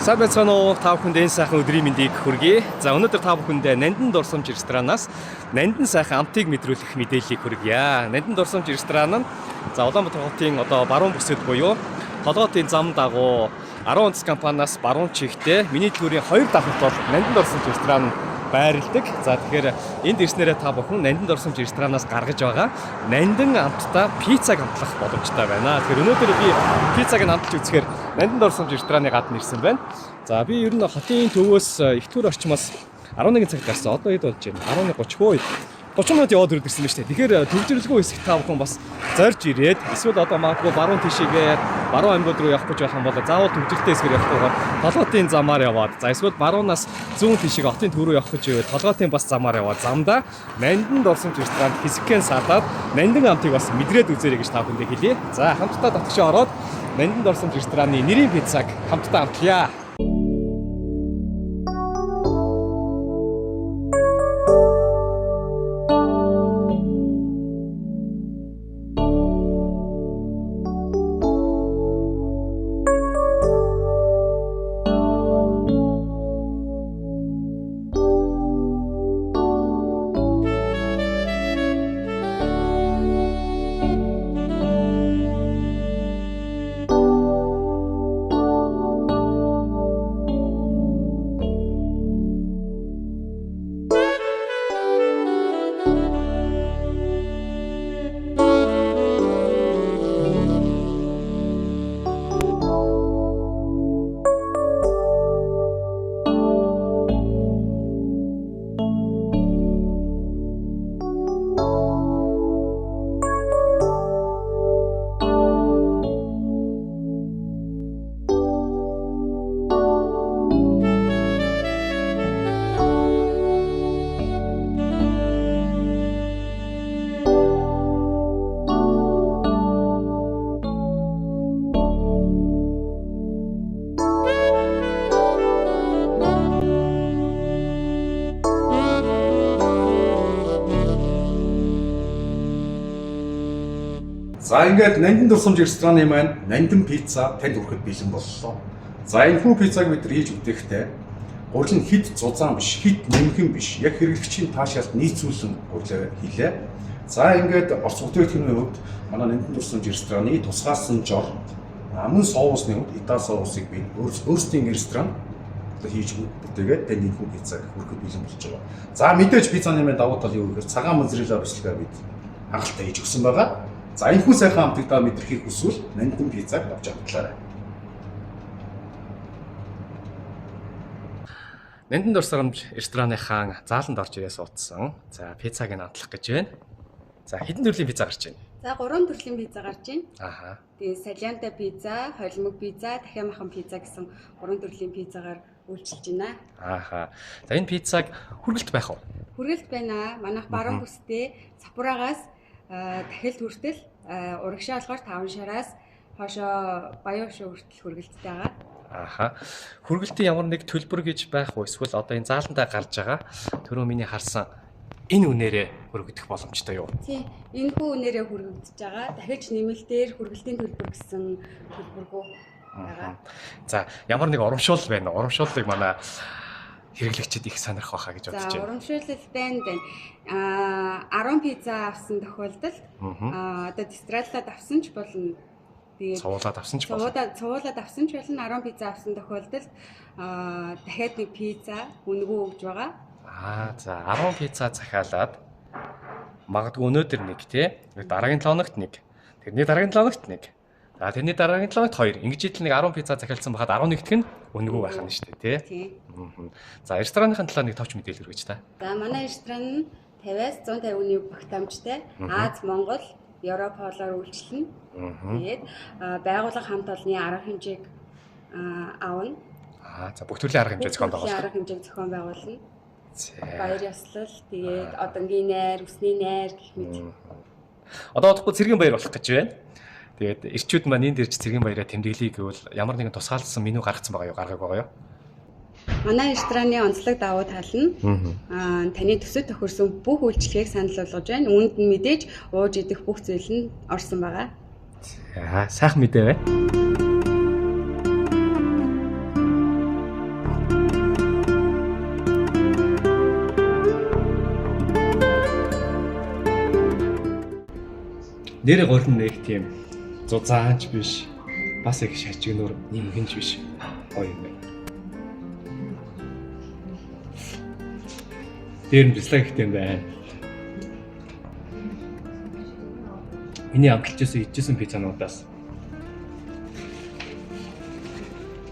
Сайн байцгаана уу та бүхэнд энэ сайхан өдрийн мэндийг хүргэе. За өнөөдөр та бүхэндээ Нандин дурсамж ресторанаас Нандин сайхан амтыг мэдрүүлэх мэдээллийг хүргье. Нандин дурсамж ресторан нь Улаанбаатар хотын баруун бүсэд буюу толгоотын зам дагуу 10 онц компаниас баруун чигтээ миний төлөвийн 2 давхарт бол Нандин дурсамж ресторан байрладаг. За тэгэхээр энд ирснээрээ та бүхэн Нандин дурсамж ресторанаас гаргаж байгаа Нандин амттаа пиццаг амтлах боломжтой байна. Тэгэхээр өнөөдөр би пиццаг амталж үзэхээр Нандин дурсамж рестораны гадна ирсэн байна. За би ер нь хотын төвөөс их төр орчмоос 11 цаг гарсан. Одоо хэд болж байна? 11:30 хөө. 30 минут яваад ирсэн байна шүү дээ. Тэгэхээр төвжирлгүй хэсэг та бүхэн бас зорж ирээд эсвэл одоо магадгүй баруун тишээгээ баруун аймагуд руу явах гэж байх юм бол заавал төвжиртэй хэсгээр явахгүй толгоотын замаар яваад за эсвэл баруунаас зүүн тишээ хотын төв рүү явах гэж байвал толгоотын бас замаар яваад замдаа Нандин дурсамж ресторан физикэн саатаад Нандин амтыг бас мэдрээд үзээрэй гэж та бүхэндээ хэлье. За хамтдаа татгшаа ороод Нандин дурсамж рестораны нэрийн пиццаг хамтдаа амтлая. За ингээд Нандин дурсамж рестораны маань Нандин пицца танд хүрэхэд бэлэн боллоо. За энэ хүү пиццаг бид нар хийж өгөхдөө гурил нь хит зузаан биш, хит нэмхэн биш, яг хэрэглэгчийн таашаалт нийцүүлэн гурилаа хийлээ. За ингээд орц бүтээгдэхүүний хувьд манай Нандин дурсамж рестораны тусгаалсан жор аман соусны хувьд Итали соусыг бид өөрсдийн ресторан хийж бүтээгээд танд энэ хүү пиццаг хүрэхэд бэлэн болж байгаа. За мэдээж пиццаны маань давуу тал юу гэхээр цагаан моцарелла бэлгээ бид хангалттай хийж өгсөн байгаа. За энэ хүн сайхан амтагдаа мэдрэхийг хүсвэл Нандин пиццаг авч автлаарай. Нандин дурсамж рестораны хаан зааланд орж ирээ суудсан. За пиццаг нь амтлах гэж байна. За хэдэн төрлийн пицца гарч байна? За 3 төрлийн пизза гарч байна. Ааха. Тэгээ салианта пизза, холимог пизза, дахиад махан пизза гэсэн 3 төрлийн пиззагаар үйлчилж байна. Ааха. За энэ пиццаг хүргэлт байх уу? Хүргэлт байна. Манайх баруун бүстэй Сапурагаас дахилт хүртэл урагшаа болохоор 5 шараас хоошоо Баян шүү хүртэл хүргэлттэй байгаа. Ааха. Хүргэлтийн ямар нэг төлбөр гэж байх уу? Эсвэл одоо энэ зааландаа гарч байгаа түрүү миний харсан энэ үнээрээ хүргэгдэх боломжтой юу? Тийм. Энэ хүү үнээрээ хүргэгдэж байгаа. Дахиж нэмэлтээр хүргэлтийн төлбөр гэсэн төлбөргүй байгаа. За ямар нэг урамшуул байна. Урамшууллыг манай хэрэглэгчид их сонирх байхаа гэж бодож байна. За урамшуулал байна. 10 пизза авсан тохиолдолд одоо дистраллаад авсан ч болно. Тэгээд цувуулаад авсан ч болно. Цувуулаад авсан ч болно. 10 пизза авсан тохиолдолд дахиад нэг пизза үнэгүй өгж байгаа. За 10 пизза захиалаад магадгүй өнөөдөр нэг тий. Дараагийн 7 хоногт нэг. Тэрний дараагийн 7 хоногт нэг. За тэрний дараагийн 7 хоногт 2. Ингэж идэл нэг 10 пизза захиалсан байхад 11-т нь үнэгүй байх нь шүү дээ тий. За рестораныхын талаар нэг товч мэдээлэл өргөж та. За манай ресторан нь 50-аас 150-ны багтаамжтай Аз, Монгол, Европ хоолоор үйлчлэнэ. Тэгээд байгууллага хамт олонны арга хэмжээг аавна. За бүх төрлийн арга хэмжээ зохион байгуулна. Арга хэмжээг зохион байгуулна. Баяр ёслол, тэгээд одонгийн найр, усны найр гэх мэт. Одоо одохгүй цэргийн баяр болох гэж байна. Тэгээд ирчүүд маань энд ирж цэргийн баяраа тэмдэглэе гэвэл ямар нэгэн тусгаалсан меню гаргацсан байгаа юу, гаргаагүй байгаа юу? Манай рестораны онцлог давуу тал нь таны төсөв тохирсон бүх үйлчлэгийг санал болгож байна. Үүнд нь мэдээж ууж идэх бүх зүйл нь орсон байгаа. За сайхан мэдээ бай. Нэр гурин нэг тийм зузаанч биш. Бас их шажигнуур нэмгэнч биш. Гоё юм байна. Дээр нь бислаг ихтэй юм байна. Миний амталжсэн идчихсэн пиццануудаас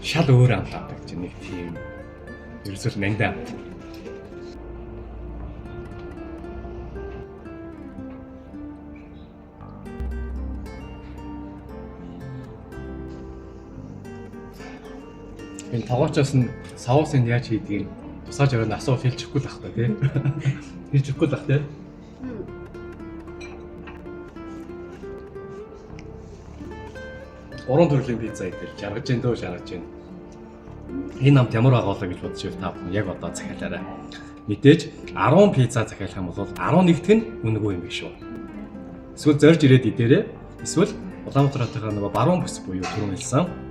шал өөр амт авдаг чинь нэг тийм ерөөсөө нандаа амт. Энэ тоогоочоос нь саусын яаж хийдгийг тусааж өрөө асуул хэлчихгүй л ах та тий. Хэлчихгүй л ах тий. Гурван төрлийн пицца идэл жаргаж जैन дөө шаргаж जैन. Энэ намт ямар байгаа болоо гэж бодож байв та бүхэн яг одоо захиалаарай. Мэдээж 10 пицца захиалах юм бол 11-т нь үнэгүй юм биш үү. Эсвэл зорж ирээд идээрээ эсвэл Улаанбаатаратайгаа нөгөө баруун бүс буюу түрүүн хэлсэн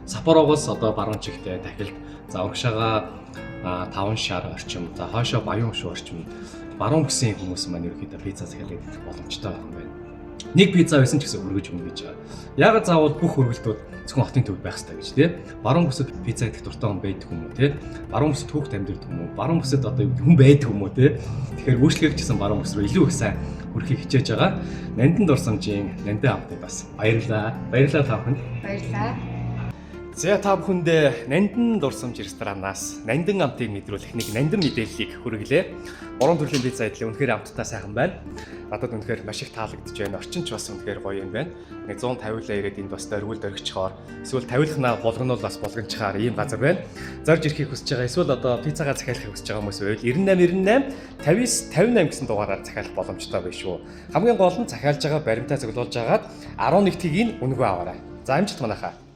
Сапорогоос одоо баруун чигтээ дахилд за урагшаага 5 шар орчим за хоошоо баян шүү орчим баруун бүсийн хүмүүс маань ерөөхдөө пицца захиалаад идэх боломжтой байх юм байна. Нэг пицца байсан ч гэсэн өргөж өгнө гэж байгаа. Яг заавал бүх өргөлтүүд зөвхөн хотын төвд байх хэрэгтэй гэж тий. Баруун бүсэд пицца идэх дуртай хүн байдаг юм уу тий? Баруун бүсэд хүүхд амьдардаг юм уу? Баруун бүсэд одоо хүн байдаг юм уу тий? Тэгэхээр үйлчлэгчсэн баруун бүс рүү илүү их сайн хүрэхийг хичээж байгаа. Нандин дурсамжийн нандин амтыг бас баярлалаа. Баярлалаа та бүхэнд. Баярлалаа. За та бүхэндээ Нандин дурсамж ресторанаас нандин амтыг мэдрүүлэх нэг нандин мэдээллийг хүргэлээ. 3 төрлийн пицца идэл үнэхээр амттай сайхан байна. Надад үнэхээр маш их таалагдж байна. Орчинч бас үнэхээр гоё юм байна. Нэг 150-лаа ирээд энд бас дөрвөл дөргичхоор эсвэл тавилахнаа болгоно бас болгончхаар ийм газар байна. Зорж ирэхийг хүсэж байгаа эсвэл одоо пиццагаа захиалахыг хүсэж байгаа хүмүүс байвал 9898 5958 гэсэн дугаараар захиалах боломжтой байна шүү. Хамгийн гол нь захиалж байгаа баримтаа зөвлөж агаад 11-ийг нь үнэгүй аваарай. За амжилт манайхаа.